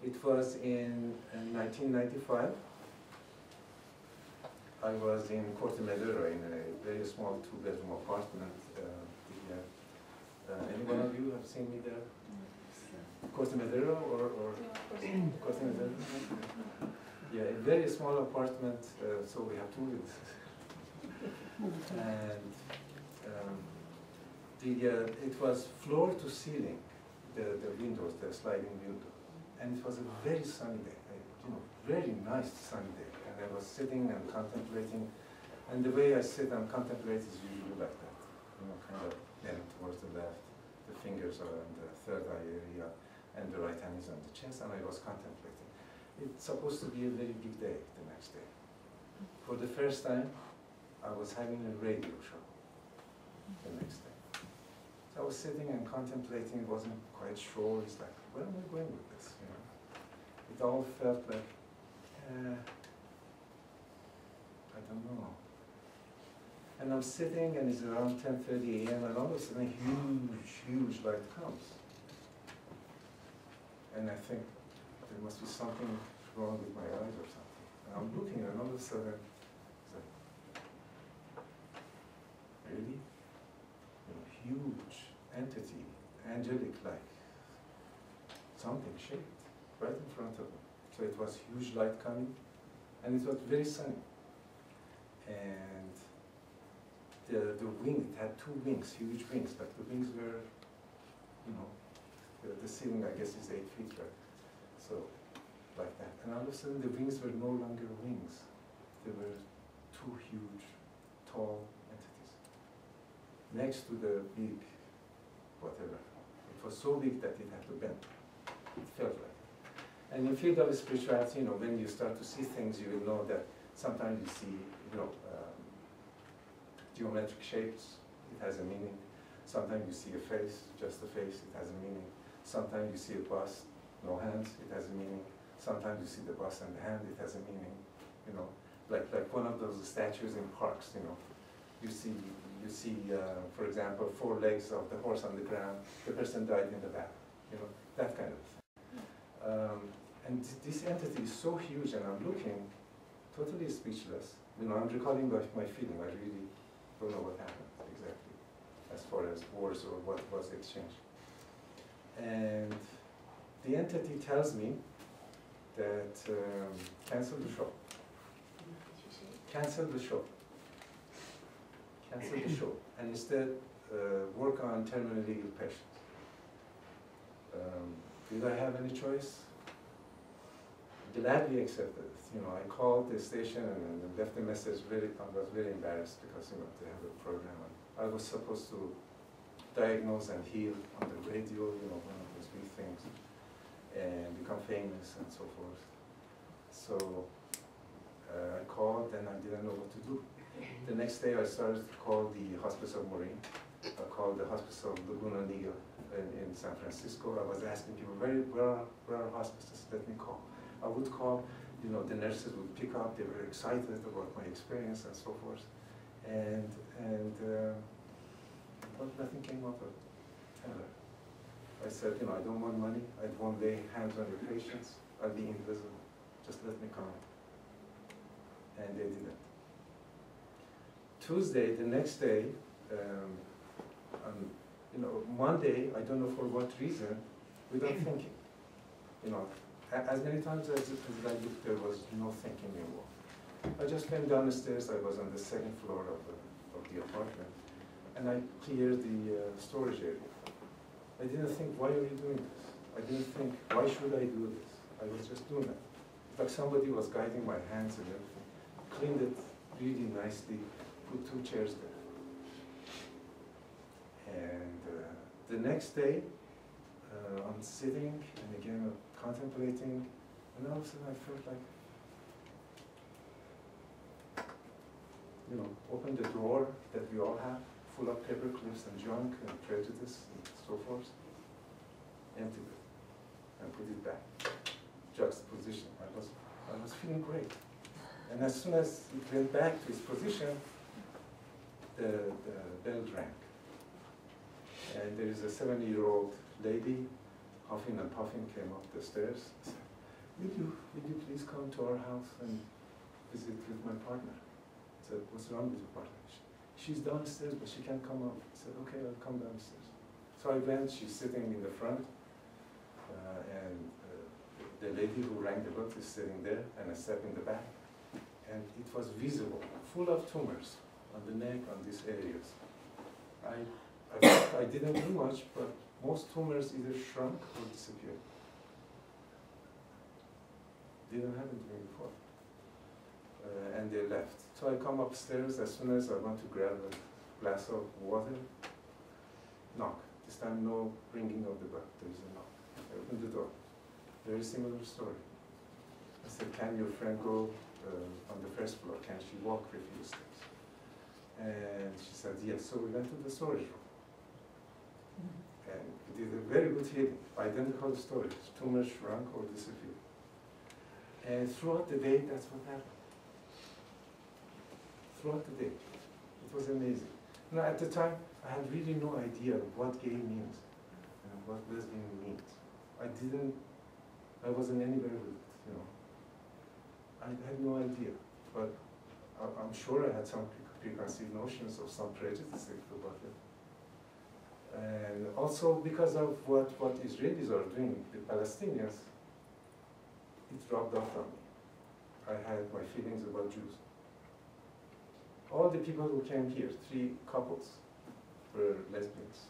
It was in 1995. I was in Corte Madera in a very small two-bedroom apartment. Any one of you have seen me there? Corte Madera or Corte Madera? Yeah, a very small apartment, so we have two rooms. And it was floor to ceiling, the windows, the sliding window. And it was a very sunny day, very nice sunny day. And I was sitting and contemplating, and the way I sit and contemplate is usually like that, kind of bent towards the left, the fingers are on the third eye area, and the right hand is on the chest, and I was contemplating. It's supposed to be a very big day the next day. For the first time, I was having a radio show the next day. So I was sitting and contemplating, wasn't quite sure. It's like, where am I going with this? It all felt like, I don't know. And I'm sitting, and it's around 10:30 a.m., and all of a sudden, a huge light comes. And I think there must be something wrong with my eyes or something. And I'm looking, and all of a sudden, it's like, really? Huge entity, angelic-like, something shaped right in front of me. So it was huge light coming, and it was very sunny. And the wing, it had two wings, huge wings, but the wings were, the ceiling, I guess, is 8 feet, right? So, like that. And all of a sudden, the wings were no longer wings. They were two huge, tall entities next to the big, whatever. It was so big that it had to bend. It felt like it. And in field of spirituality, when you start to see things, you will know that sometimes you see, geometric shapes, it has a meaning. Sometimes you see a face, just a face, it has a meaning. Sometimes you see a bust, no hands, it has a meaning. Sometimes you see the bust and the hand, it has a meaning. Like one of those statues in parks, you see, for example, 4 legs of the horse on the ground, the person died in the bath, that kind of thing. And this entity is so huge, and I'm looking totally speechless. I'm recalling my feeling. I really don't know what happened exactly, as far as words or what was exchanged. And the entity tells me that cancel the show. Cancel the show. Cancel the show. And instead, work on terminally ill patients. Did I have any choice? Gladly accepted it. I called the station and left a message. I was very embarrassed because they have a program. And I was supposed to diagnose and heal on the radio, one of those big things, and become famous and so forth. So I called, and I didn't know what to do. The next day, I started to call the Hospice of Marine. I called the Hospice of Laguna Niguel in San Francisco. I was asking people, where are hospices? Let me call. I would call, the nurses would pick up. They were excited about my experience and so forth. But nothing came up of it. I said, I don't want money. I won't lay hands on your patients. I'll be invisible. Just let me come. And they didn't. Tuesday, the next day, Monday, I don't know for what reason, without thinking. As many times as I looked, there was no thinking involved. I just came down the stairs. I was on the 2nd floor of the apartment, and I cleared the storage area. I didn't think, why are you doing this? I didn't think, why should I do this? I was just doing it. It's like somebody was guiding my hands and everything. Cleaned it really nicely, put 2 chairs there. And the next day, I'm sitting, and again, contemplating, and all of a sudden I felt like, open the drawer that we all have, full of paper clips and junk and prejudice and so forth, emptied it, and put it back. Juxtaposition. I was feeling great. And as soon as it went back to its position, the bell rang. And there is a 70-year-old lady, huffing and puffing, came up the stairs. would you please come to our house and visit with my partner? I said, what's wrong with your partner? She's downstairs, but she can't come up. I said, okay, I'll come downstairs. So I went, she's sitting in the front, and the lady who rang the bell is sitting there, and I stepped in the back. And it was visible, full of tumors on the neck, on these areas. I didn't do much, but most tumors either shrunk or disappeared. Didn't happen to me before. And they left. So I come upstairs, as soon as I want to grab a glass of water, knock. This time no ringing of the bell, there is a knock. I open the door. Very similar story. I said, can your friend go on the first floor? Can she walk a few steps? And she said, yes. So we went to the storage room. And we did a very good healing, identical stories. Tumors shrunk or disappeared. And throughout the day, that's what happened. Throughout the day. It was amazing. Now, at the time, I had really no idea what gay means and what lesbian means. I wasn't anywhere with it, you know. I had no idea, but I'm sure I had some preconceived notions of some prejudice about it. And also because of what Israelis are doing with Palestinians, it rubbed off on me. I had my feelings about Jews. All the people who came here, 3 couples, were lesbians.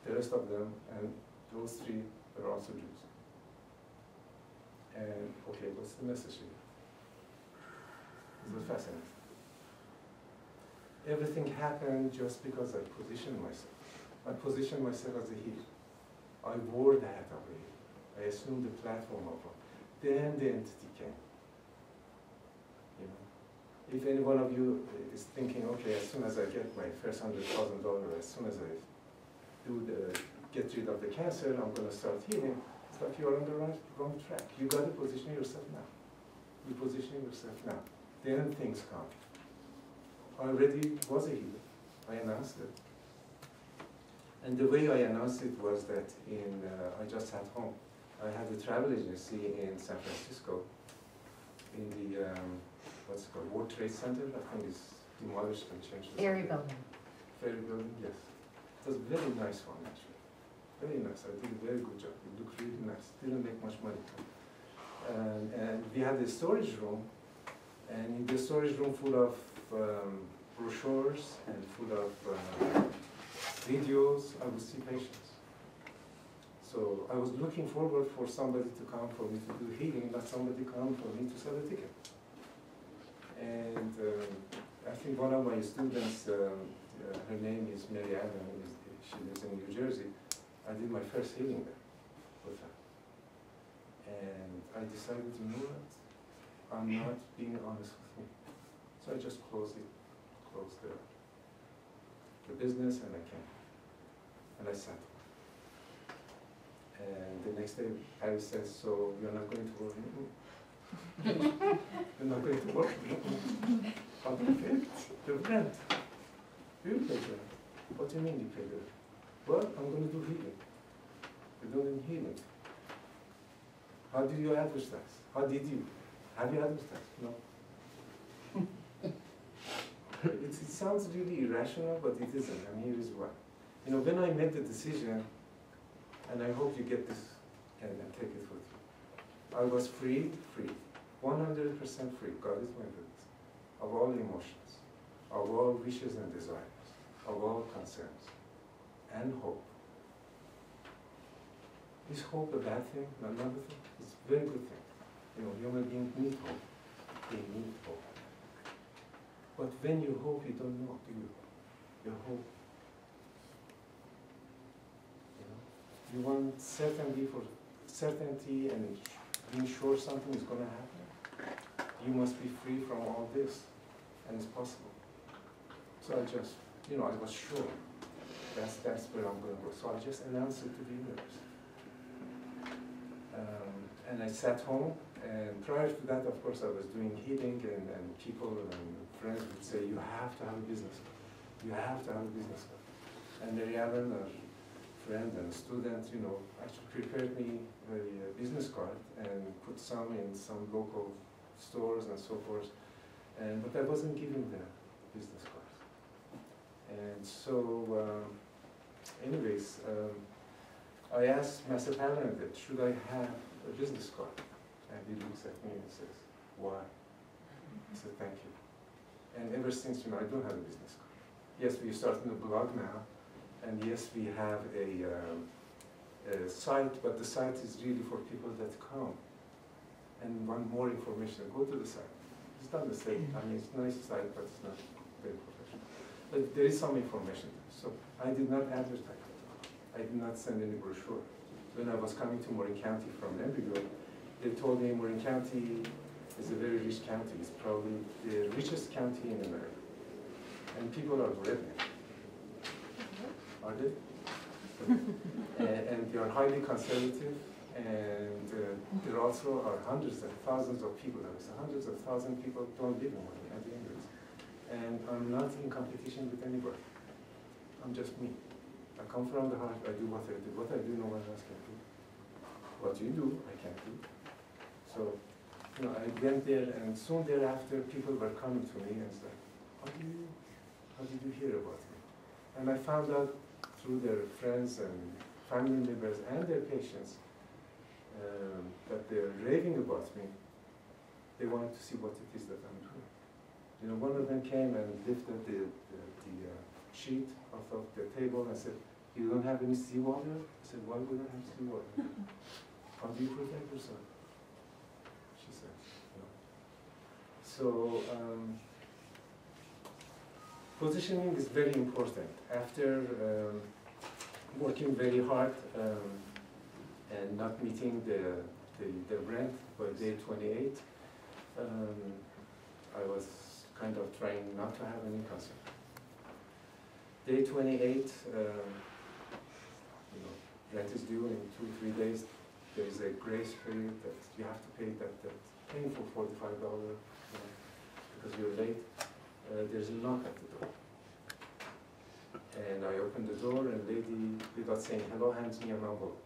The rest of them, and those 3 were also Jews. And okay, what's the message here? It was fascinating. Everything happened just because I positioned myself. I positioned myself as a healer. I wore the hat of a healer. I assumed the platform of one. Then the entity came. You know, if any one of you is thinking, okay, as soon as I get my first $100,000, as soon as I get rid of the cancer, I'm going to start healing. It's like you're on the wrong track. You got to position yourself now. You position yourself now. Then things come. I already was a healer. I announced it. And the way I announced it was that I just had home. I had a travel agency in San Francisco, in the, what's it called, World Trade Center. I think it's demolished and changed. Ferry building. Ferry building, yes. It was a very nice one, actually. Very nice. I did a very good job. It looked really nice. Didn't make much money. And we had a storage room, and in the storage room full of brochures and full of videos, I would see patients. So I was looking forward for somebody to come for me to do healing, not somebody come for me to sell a ticket. And I think one of my students, her name is Mary Adam, she lives in New Jersey. I did my first healing there with her. And I decided, you know what, I'm not being honest with me. So I just closed the business, and I came. And I sat. And the next day, Harry says, so you're not going to work anymore? You're not going to work anymore? How do you pay the rent? You pay the rent. What do you mean you pay the rent? Well, I'm going to do healing. You're doing healing. How do you advertise? How did you? Have you advertised? No. It sounds really irrational, but it isn't, and here is why. You know, when I made the decision, and I hope you get this and take it with you, I was free, 100% free, God is my witness, of all emotions, of all wishes and desires, of all concerns, and hope. Is hope a bad thing? Another thing? It's a very good thing. You know, human beings need hope. They need hope. But when you hope, you don't know, do you? You hope. You want certainty and being sure something is going to happen. You must be free from all this, and it's possible. So I just, you know, I was sure that's where I'm going to go. So I just announced it to the universe. And I sat home, and prior to that, of course, I was doing healing, and people and friends would say, you have to have a business card. You have to have a business card. And Mary Ellen, our friend and student, you know, actually prepared me a business card and put some in some local stores and so forth. But I wasn't given the business card. And so, anyways, I asked Master Parvarandeh, should I have a business card? And he looks at me and says, why? I said, thank you. And ever since, you know, I don't have a business card. Yes, we started a blog now, and yes, we have a site, but the site is really for people that come and want more information. Go to the site. It's not the same. I mean, it's a nice site, but it's not very professional. But there is some information there. So I did not advertise it. I did not send any brochure. When I was coming to Marin County from Embryo, they told me Marin County is a very rich county. It's probably the richest county in America. And people are redneck. Are they? And they are highly conservative, and there also are hundreds of thousands of people. Hundreds of thousands of people don't live in Marin County anyways. And I'm not in competition with anybody. I'm just me. I come from the heart, I do what I do. What I do, no one else can do. What you do, I can't do. So, you know, I went there, and soon thereafter, people were coming to me and said, how did you hear about me? And I found out through their friends and family members and their patients that they're raving about me. They wanted to see what it is that I'm doing. You know, one of them came and lifted the sheet off of the table and said, you don't have any seawater? I said, why would I have seawater? How do you protect yourself? She said, no. So, positioning is very important. After working very hard and not meeting the rent by day 28, I was kind of trying not to have any concern. Day 28, you know, rent is due in 2-3 days. There is a grace period that you have to pay that painful $45, you know, because you're late. There's a knock at the door. And I opened the door, and a lady, without saying hello, hands me an envelope.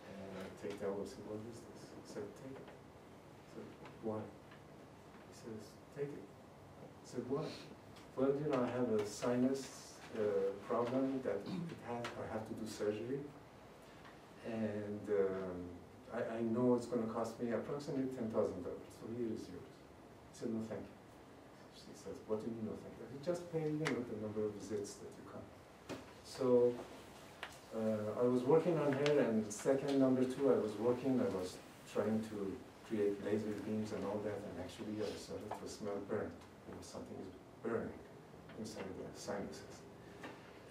And I take the envelope and say, what is this? He said, take it. I said, why? He says, take it. I said, why? Well, you know, I have a sinus problem that I have to do surgery. And I know it's going to cost me approximately $10,000. So here is yours. I said, no, thank you. She says, what do you mean, no, thank you? You just pay, you know, the number of visits that you come. So I was working on her, and second, number two, I was trying to create laser beams and all that, and actually I started to smell burnt. You know, something is burning inside the sinuses.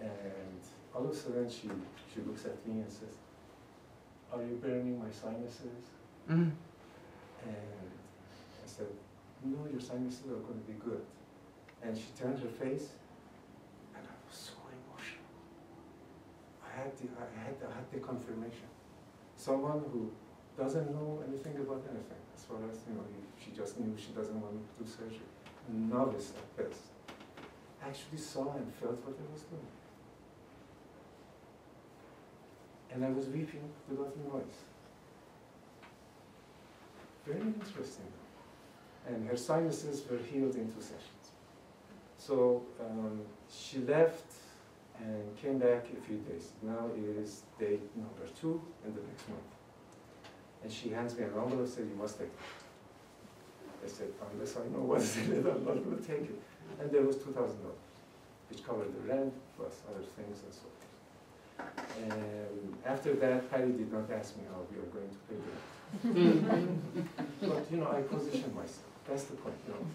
And all of a sudden she looks at me and says, are you burning my sinuses? And I said, no, your sinuses are going to be good. And she turned her face, and I was so emotional. I had the confirmation. Someone who doesn't know anything about anything, as far as, you know, she just knew she doesn't want to do surgery. Novice at best. Actually saw and felt what I was doing. And I was weeping without noise. Very interesting. And her sinuses were healed in 2 sessions. So she left and came back a few days. Now it is day number 2 in the next month. And she hands me an envelope and said, you must take it. I said, unless I know what's in it, I'm not going to take it. And there was $2,000, which covered the rent, plus other things and so forth. And after that, Patty did not ask me how we are going to pay the rent. But, you know, I positioned myself. That's the point, you know.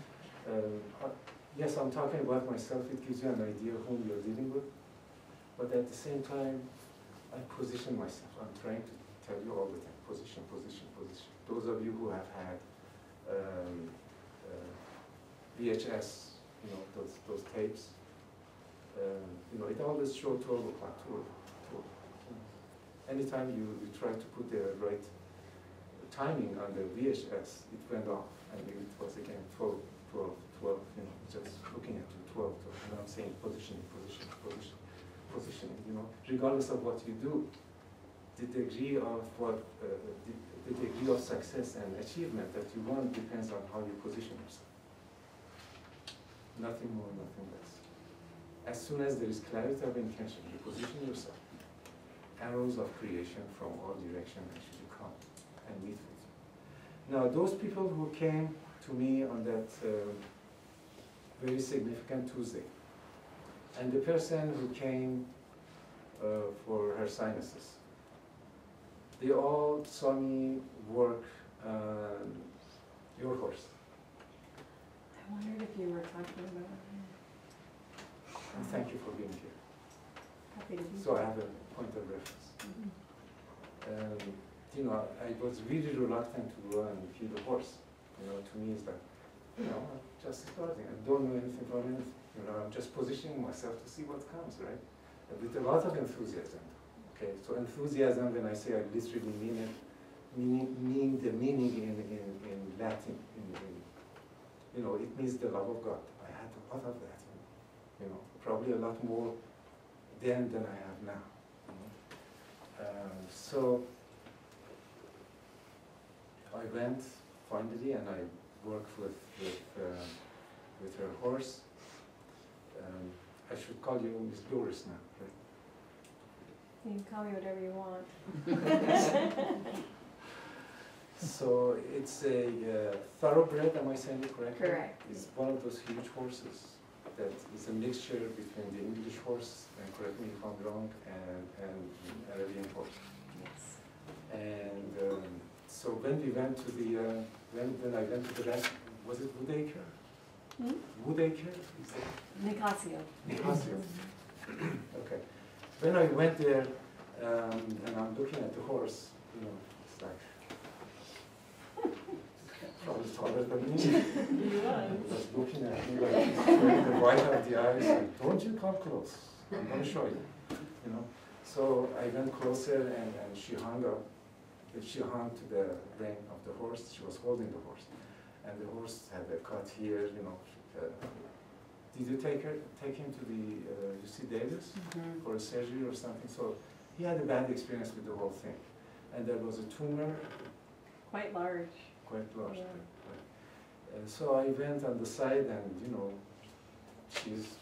Yes, I'm talking about myself. It gives you an idea of whom you're dealing with. But at the same time, I position myself. I'm trying to tell you all the time, position, position, position. Those of you who have had VHS, you know, those tapes, you know, it always shows 12 o'clock, 12. Anytime you try to put the right timing on the VHS, it went off, and it was again 12, 12, 12, you know, just looking at 12, 12. And I'm saying positioning, positioning, positioning, positioning. You regardless of what you do, the degree of the degree of success and achievement that you want depends on how you position yourself. Nothing more, nothing less. As soon as there is clarity of intention, you position yourself. Arrows of creation from all directions actually come and meet with you. Now, those people who came to me on that very significant Tuesday, and the person who came for her sinuses, they all saw me work your horse. I wondered if you were talking about him. And thank you for being here. Happy to be So I have a point of reference. I was really reluctant to go and feed the horse. To me it's like, I'm just starting. I don't know anything from anything. I'm just positioning myself to see what comes, right? With a lot of enthusiasm. Okay, so enthusiasm, when I say I literally mean it, meaning the meaning in Latin. It means the love of God. I had a lot of that. Probably a lot more then than I have now. So I went finally, and I worked with her horse. I should call you Miss Doris now, right? You can call me whatever you want. So it's a thoroughbred, am I saying it correctly? Correct. It's one of those huge horses that is a mixture between the English horse, and correct me if I'm wrong, and Arabian horse. Yes. And so when we went to the, when I went to the rest, was it Woodacre? Woodacre? Nicasio. Nicasio. Okay. When I went there, and I'm looking at the horse, it's like, probably taller than me. He was looking at me like, the white of the eyes, like, don't you come close, I'm going to show you. So I went closer, and she hung up. She hung to the rein of the horse. She was holding the horse, and the horse had a cut here. Did you take him to the UC Davis for a surgery or something? So he had a bad experience with the whole thing, and there was a tumor. Quite large. Quite large. Yeah. Right. So I went on the side, and she's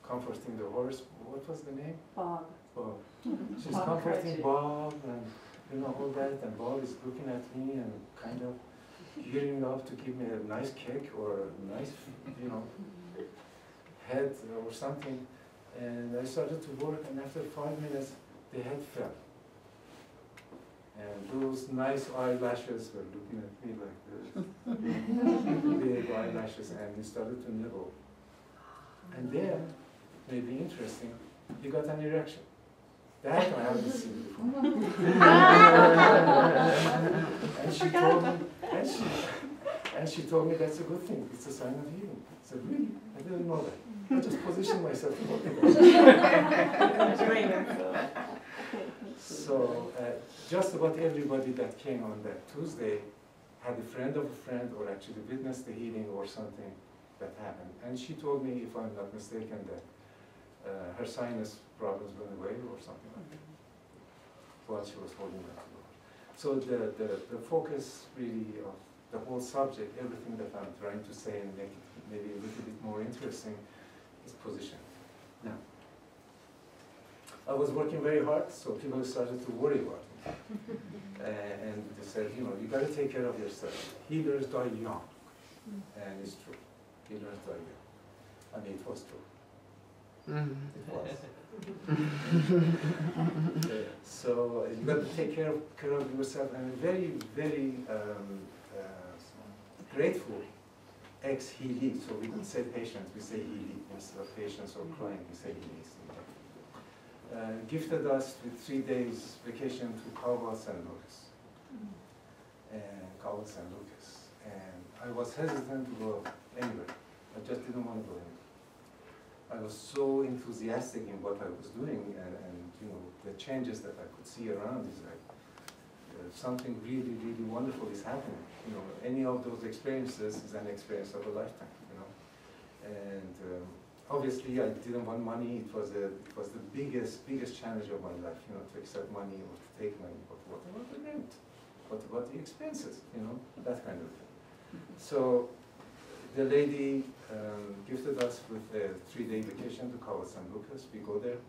comforting the horse. What was the name? Bob. Bob. She's Bob comforting Cratchit. Bob, and all that, and Bob is looking at me and kind of gearing up to give me a nice kick or a nice, head or something. And I started to work, and after 5 minutes, the head fell. And those nice eyelashes were looking at me like this, big eyelashes, and he started to nibble. And then, maybe interesting, he got an erection. That I haven't seen before. and she told me that's a good thing. It's a sign of healing. I said, really? I didn't know that. I just positioned myself to look at that. So just about everybody that came on that Tuesday had a friend of a friend, or actually witnessed the healing or something that happened. And she told me, if I'm not mistaken, that her sinus problems went away or something like that while she was holding that door. So the focus really of the whole subject, everything that I'm trying to say and make it maybe a little bit more interesting, is position. Now, I was working very hard, so people started to worry about me. And they said, you got to take care of yourself. Healers die young. And it's true. Healers die young. I mean, it was true. It was. So you got to take care of yourself, and very, very grateful ex-Healy. So we don't say patients, we say Healy. Instead of patients or client, we say Healys. Gifted us with 3 days vacation to Cabo San Lucas. And I was hesitant to go anywhere. I just didn't want to go anywhere. I was so enthusiastic in what I was doing, and the changes that I could see around is like something really, really wonderful is happening. Any of those experiences is an experience of a lifetime. And obviously I didn't want money. It was the biggest challenge of my life, you know, to accept money or to take money. But what about the rent? What about the expenses? You know, that kind of thing. So the lady gifted us with a 3-day vacation to Cabo San Lucas. We go there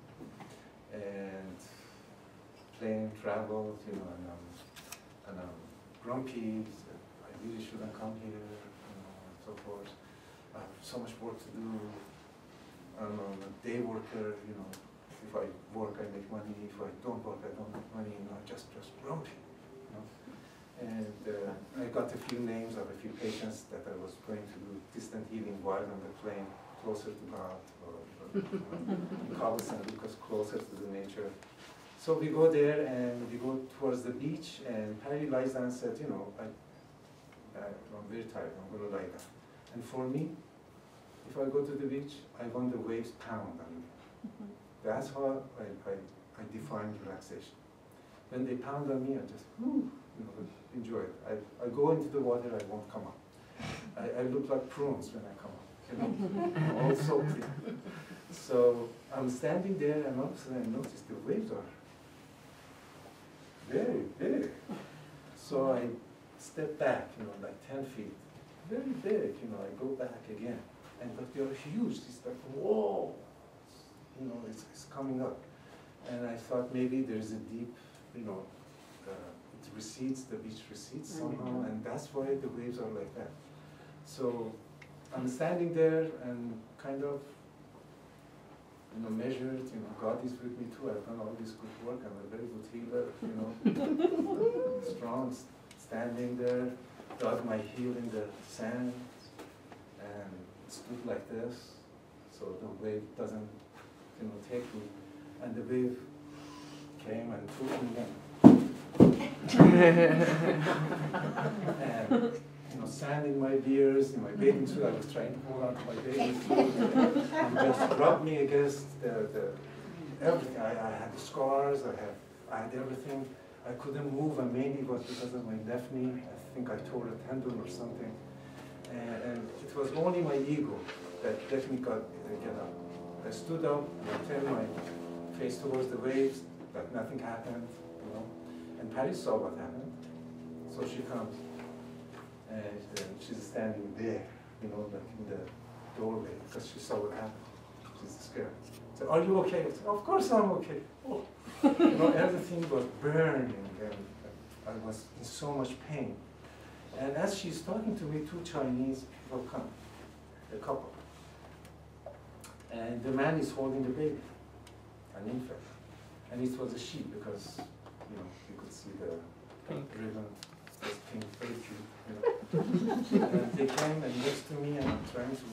and plane travel, you know, and I'm grumpy. I really shouldn't come here, you know, and so forth. I have so much work to do. I'm a day worker, you know. If I work, I make money. If I don't work, I don't make money. You know, just grumpy, you know. And I got a few names of a few patients that I was going to do distant healing while on the plane, closer to God, or Cabo San Lucas, closer to the nature. So we go there and we go towards the beach, and Patty lies down and said, you know, I'm very tired, I'm going to lie down. And for me, if I go to the beach, I want the waves pound on me. That's how I define relaxation. When they pound on me, I just, you know, enjoy it. I go into the water, I won't come up. I look like prunes when I come up, you know, all so clean. So I'm standing there, and all of a sudden I notice the waves are very big. So I step back, you know, like 10 feet. Very big, you know, I go back again. And but they're huge. It's like, whoa, you know, it's coming up. And I thought maybe there's a deep, you know, it recedes, the beach recedes somehow, and that's why the waves are like that. So I'm standing there and kind of, you know, measured, you know, God is with me too. I've done all this good work. I'm a very good healer, you know, strong, standing there, dug my heel in the sand, and stood like this, so the wave doesn't, you know, take me. And the wave came and took me in. And, you know, sand in my ears, in my bathing suit. I was trying to hold on to my bathing suit, and just rubbed me against the everything. I had the scars. I had everything. I couldn't move, and mainly it was because of my left knee. I think I tore a tendon or something. And it was only my ego that let me get up. I stood up, and I turned my face towards the waves, but nothing happened, you know. And Patty saw what happened, so she comes, and she's standing there, you know, like in the doorway, because she saw what happened. She's scared. So, are you okay? I said, of course I'm okay. Oh. You know, everything was burning, and I was in so much pain. And as she's talking to me, 2 Chinese people come, a couple. And the man is holding the baby, an infant. And it was a sheep because, you know, you could see the ribbon, was pink, very cute, you know. And they came and next to me, and I'm trying to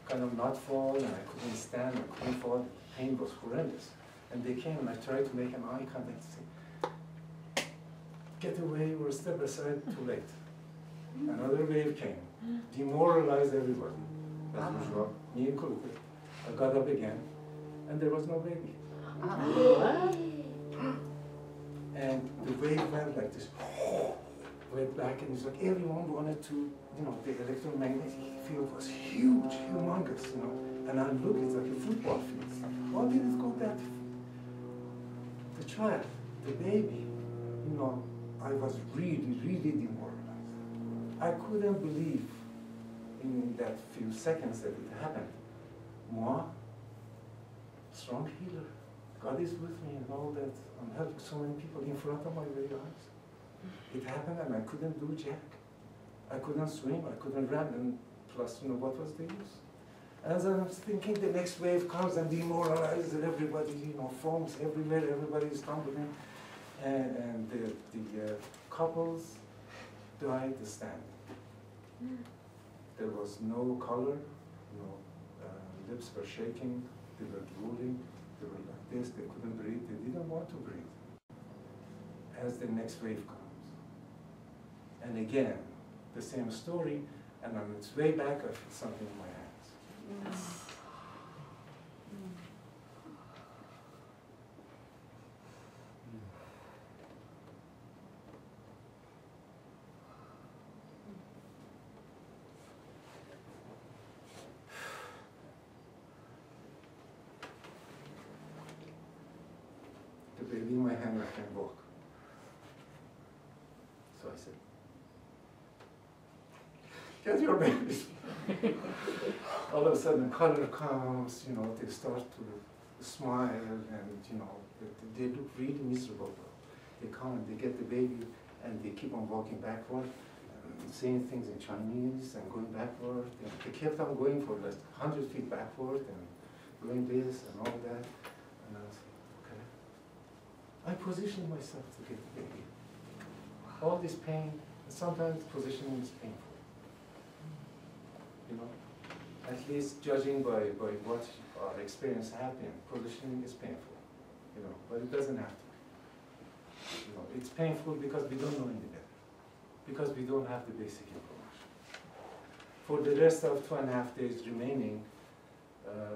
kind of not fall, and I couldn't stand, I couldn't fall. The pain was horrendous. And they came, and I tried to make an eye contact to say, get away, or step aside, too late. Another wave came, demoralized everybody, as usual, me included. I got up again, and there was no baby. And the wave went like this, went back, and it's like everyone wanted to, you know, the electromagnetic field was huge, humongous, you know. And I look, it's like a football field. It's like, why did it go that? The child, the baby, you know, I was really, really demoralized. I couldn't believe in that few seconds that it happened. Moi, strong healer, God is with me and all that. I'm helping so many people in front of my very eyes. It happened and I couldn't do jack. I couldn't swim, I couldn't run, and plus, you know, what was the use? As I was thinking, the next wave comes and demoralizes everybody, you know, foams everywhere, everybody is tumbling. And the couples died standing. There was no color, lips were shaking, they were drooling, they were like this, they couldn't breathe, they didn't want to breathe. As the next wave comes. And again, the same story, and on its way back, I feel something in my hands. baby in my hand, I can walk. So I said, get your babies. All of a sudden, color comes, you know, they start to smile, and, you know, they look really miserable. They come and they get the baby, and they keep on walking backward, and saying things in Chinese, and going backward. And they kept on going for like 100 feet backward, and doing this and all that. And I was like, okay. I positioned myself to get the baby. All this pain, and sometimes positioning is painful. You know, at least judging by what our experience has been, positioning is painful. You know, but it doesn't have to be. You know, it's painful because we don't know any better, because we don't have the basic information. For the rest of 2.5 days remaining,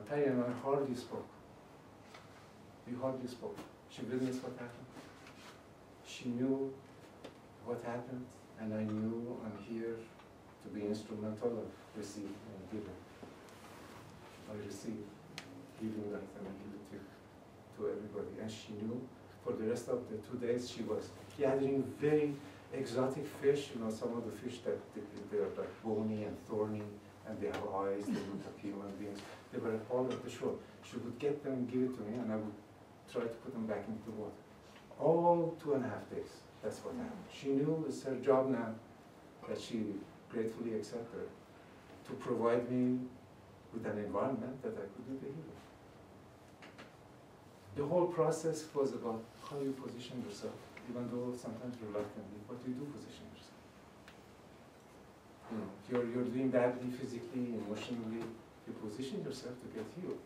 Patty and I hardly spoke. We hardly spoke. She witnessed what happened. She knew what happened, and I knew I'm here to be instrumental of receiving and giving. I received giving life and I give it to everybody. And she knew for the rest of the 2 days she was gathering very exotic fish, you know, some of the fish that they're like bony and thorny, and they have eyes, they look like human beings. They were all at the shore. She would get them and give it to me, and I would try to put them back into the water. All 2.5 days, that's what happened. She knew it's her job now, that she gratefully accepted, to provide me with an environment that I could do the healing. The whole process was about how you position yourself, even though sometimes reluctantly, but you do position yourself. You know, you're doing badly physically, emotionally, you position yourself to get healed.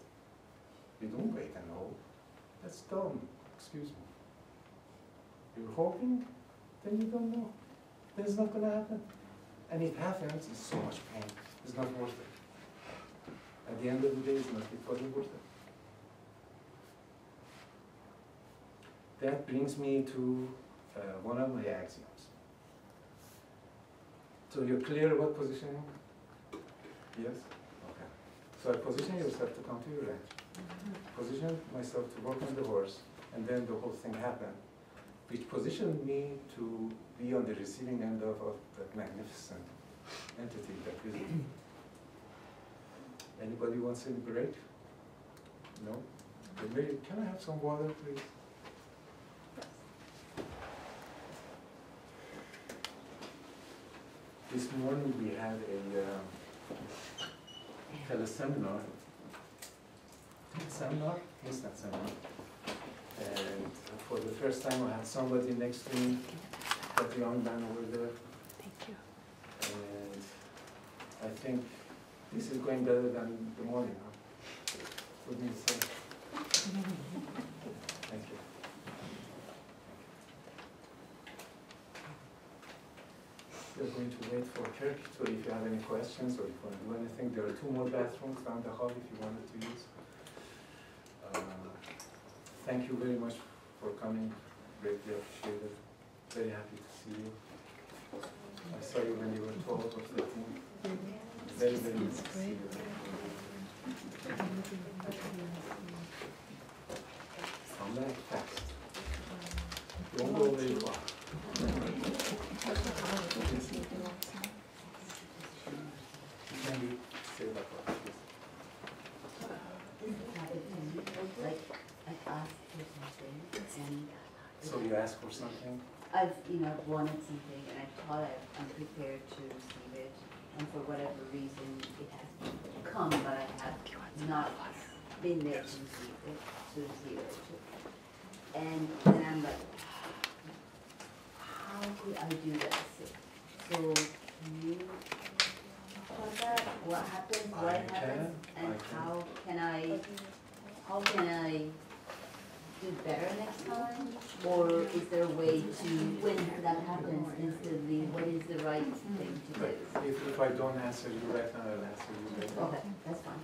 You don't wait and hope. That's dumb, excuse me. You're hoping, then you don't know. Then it's not gonna happen. And it happens, it's so much pain. It's not worth it. At the end of the day, it wasn't worth it. That brings me to one of my axioms. So you're clear about positioning? Yes? Okay. So I position yourself to come to your edge. Position myself to work on the horse, and then the whole thing happened, which positioned me to be on the receiving end of that magnificent entity that visited me. Anybody wants any break? No? Okay, maybe, can I have some water, please? This morning we had a teleseminar. Instant seminar. And for the first time I had somebody next to me, that young man over there. Thank you. And I think this is going better than the morning, huh? What do you say? Thank you. We're going to wait for Kirk, so if you have any questions or if you want to do anything, there are 2 more bathrooms down the hall if you wanted to use. Thank you very much for coming, greatly appreciate it. Very happy to see you. I saw you when you were 12 or 13. Very, very nice to see you. Come back fast. Don't go very far. Can you say that for us, please? Like, I asked for something, and So you asked for something? I've, wanted something, and I thought I'm prepared to receive it, and for whatever reason, it has come, but I have not been there to receive it. And then I'm like, how could I do that? So, can you talk about that? What happens, why it happens, and how can I do better next time? Or is there a way to, when that happens instantly, what is the right thing to do? If I don't answer you right now, I'll answer you later. Okay, that's fine.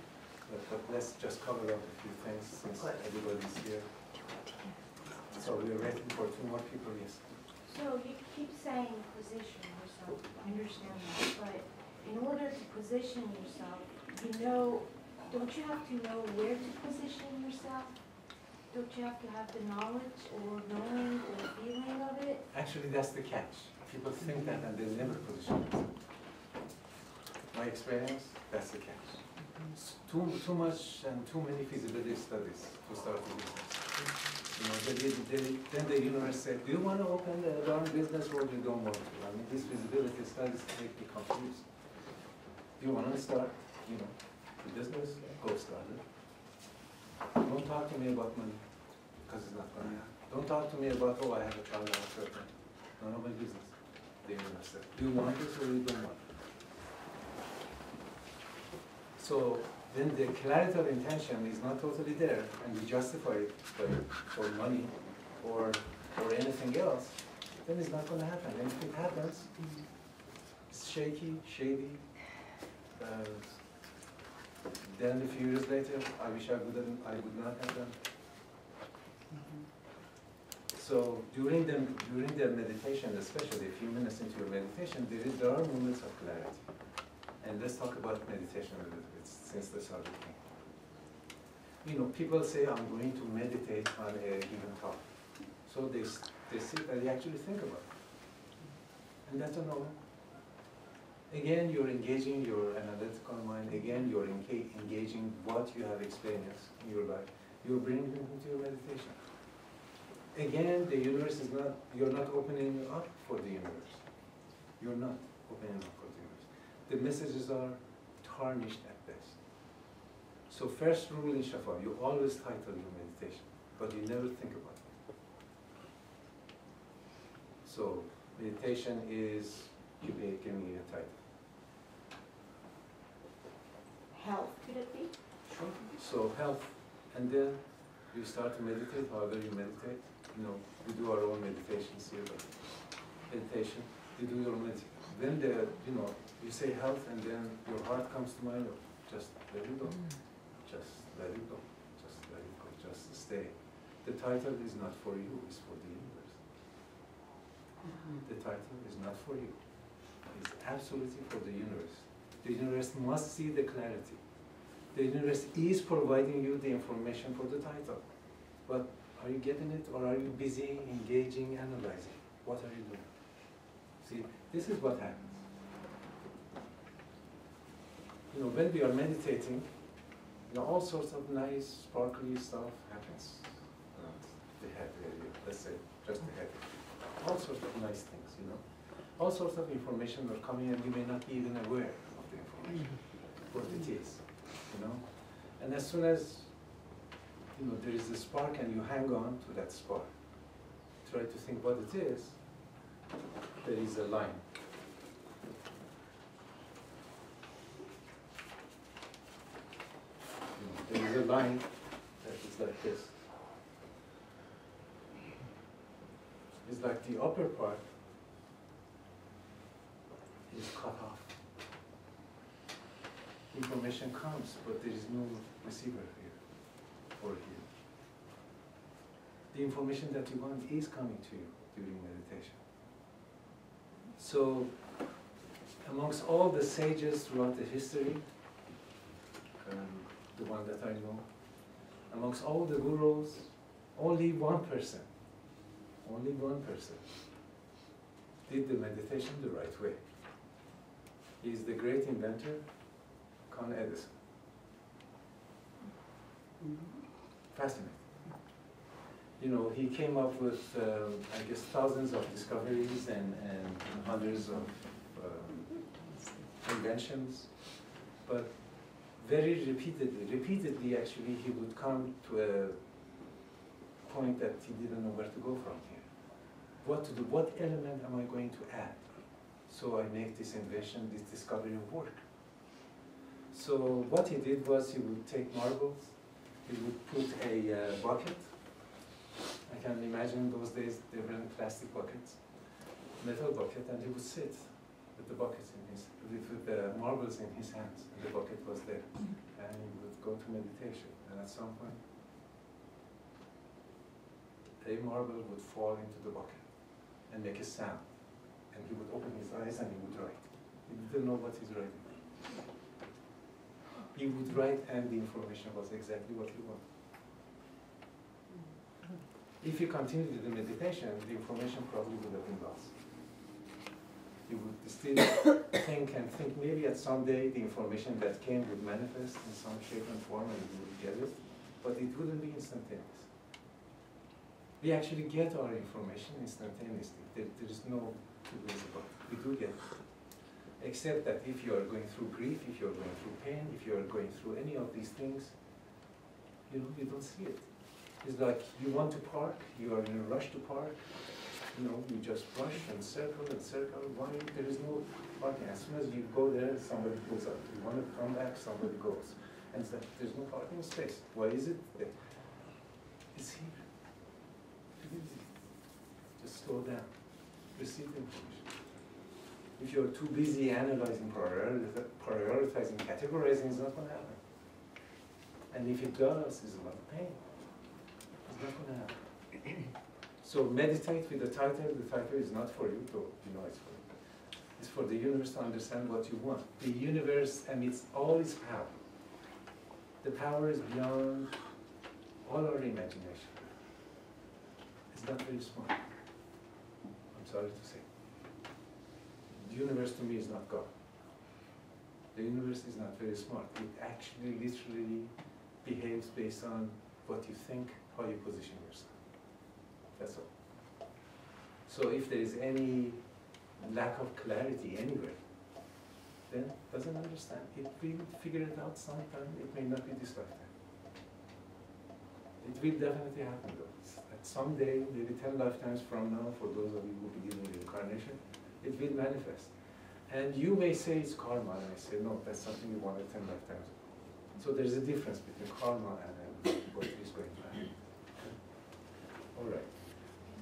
But let's just cover up a few things since everybody's here. So we're waiting for 2 more people, yes. So you keep saying position yourself, I understand that, but in order to position yourself, don't you have to know where to position yourself? don't you have to have the knowledge or knowing or feeling of it? Actually, that's the catch. People think that and they never position themselves. My experience, that's the catch. Too much and too many feasibility studies to start a business. You know, then the universe said, do you want to open a darn business or you don't want to? I mean, these feasibility studies make me confused. Do you want to start, you know, a business? Go start it. Don't talk to me about money, because it's not going to happen. Don't talk to me about, oh, I have a child, I have a children. None of my business. The universe said, do you want this or you don't want it? So then the clarity of intention is not totally there, and we justify it for money or anything else, then it's not going to happen. And if it happens, it's shaky, shady. Then a few years later, I wish I would not have done. So during the meditation, especially a few minutes into your meditation, there are moments of clarity. And let's talk about meditation a little bit, since the subject came. You know, people say, I'm going to meditate on a given topic. So they sit and they actually think about it. And that's a no. Again, you're engaging your analytical mind. Again, you're engaging what you have experienced in your life. You're bringing it into your meditation. Again, the universe is not, you're not opening up for the universe. You're not opening up for the universe. The messages are tarnished at best. So first rule in Shafaw, you always title your meditation, but you never think about it. So meditation is, give me a title. Health, could it be? Sure. So health, and then you start to meditate, however you meditate. You know, we do our own meditations here, but meditation, you do your own meditation. Then you say health, and then your heart comes to mind, just let it go. Just let it go. Just let it go. Just stay. The title is not for you, it's for the universe. The title is not for you. It's absolutely for the universe. The universe must see the clarity. The universe is providing you the information for the title. But are you getting it, or are you busy engaging, analyzing? What are you doing? See, this is what happens. You know, when we are meditating, you know, all sorts of nice, sparkly stuff happens around the head area. Let's say just the head. All sorts of nice things, you know. All sorts of information are coming, and you may not be even aware of the information, what it is, you know. And as soon as you know there is a spark, and you hang on to that spark, try to think what it is. There is a line. There is a line that is like this. It's like the upper part is cut off. Information comes, but there is no receiver here or here. The information that you want is coming to you during meditation. So, amongst all the sages throughout the history, the one that I know, amongst all the gurus, only one person did the meditation the right way. He is the great inventor, Con Edison. Fascinating. You know, he came up with, I guess, thousands of discoveries and hundreds of inventions, but very repeatedly actually, he would come to a point that he didn't know where to go from here. What to do, what element am I going to add? So I make this invention, this discovery of work. So what he did was he would take marbles, he would put a bucket. I can imagine those days they were in plastic buckets, metal bucket, and he would sit with the buckets in his, with the marbles in his hands, and the bucket was there. And he would go to meditation, and at some point, a marble would fall into the bucket and make a sound. And he would open his eyes and he would write. He didn't know what he's writing. He would write, and the information was exactly what he wanted. If you continue with the meditation, the information probably would have been lost. You would still think and think maybe at some day the information that came would manifest in some shape and form and you would get it, but it wouldn't be instantaneous. We actually get our information instantaneously. There is no two ways about it. We do get it. Except that if you are going through grief, if you are going through pain, if you are going through any of these things, you don't see it. It's like you want to park, you are in a rush to park, you just rush and circle and circle. Why? There is no parking. As soon as you go there, somebody pulls up. You want to come back, somebody goes. And it's like, there's no parking space. Why is it there? It's here. Just slow down. Receive the information. If you're too busy analyzing, prioritizing, categorizing, it's not going to happen. And if it does, it's a lot of pain. It's not going to happen. So meditate with the title. The title is not for you, though you know it's for you. It's for the universe to understand what you want. The universe emits all its power. The power is beyond all our imagination. It's not very smart. I'm sorry to say. The universe to me is not God. The universe is not very smart. It actually literally behaves based on what you think, how you position yourself. That's all. So if there is any lack of clarity anywhere, then it doesn't understand. It will figure it out sometime. It may not be this lifetime. It will definitely happen though. At some day, maybe 10 lifetimes from now, for those of you who believe in reincarnation, it will manifest. And you may say it's karma, and I say, no, that's something you wanted 10 lifetimes ago. So there's a difference between karma and what is going to happen. All right.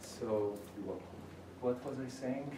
So, what was I saying?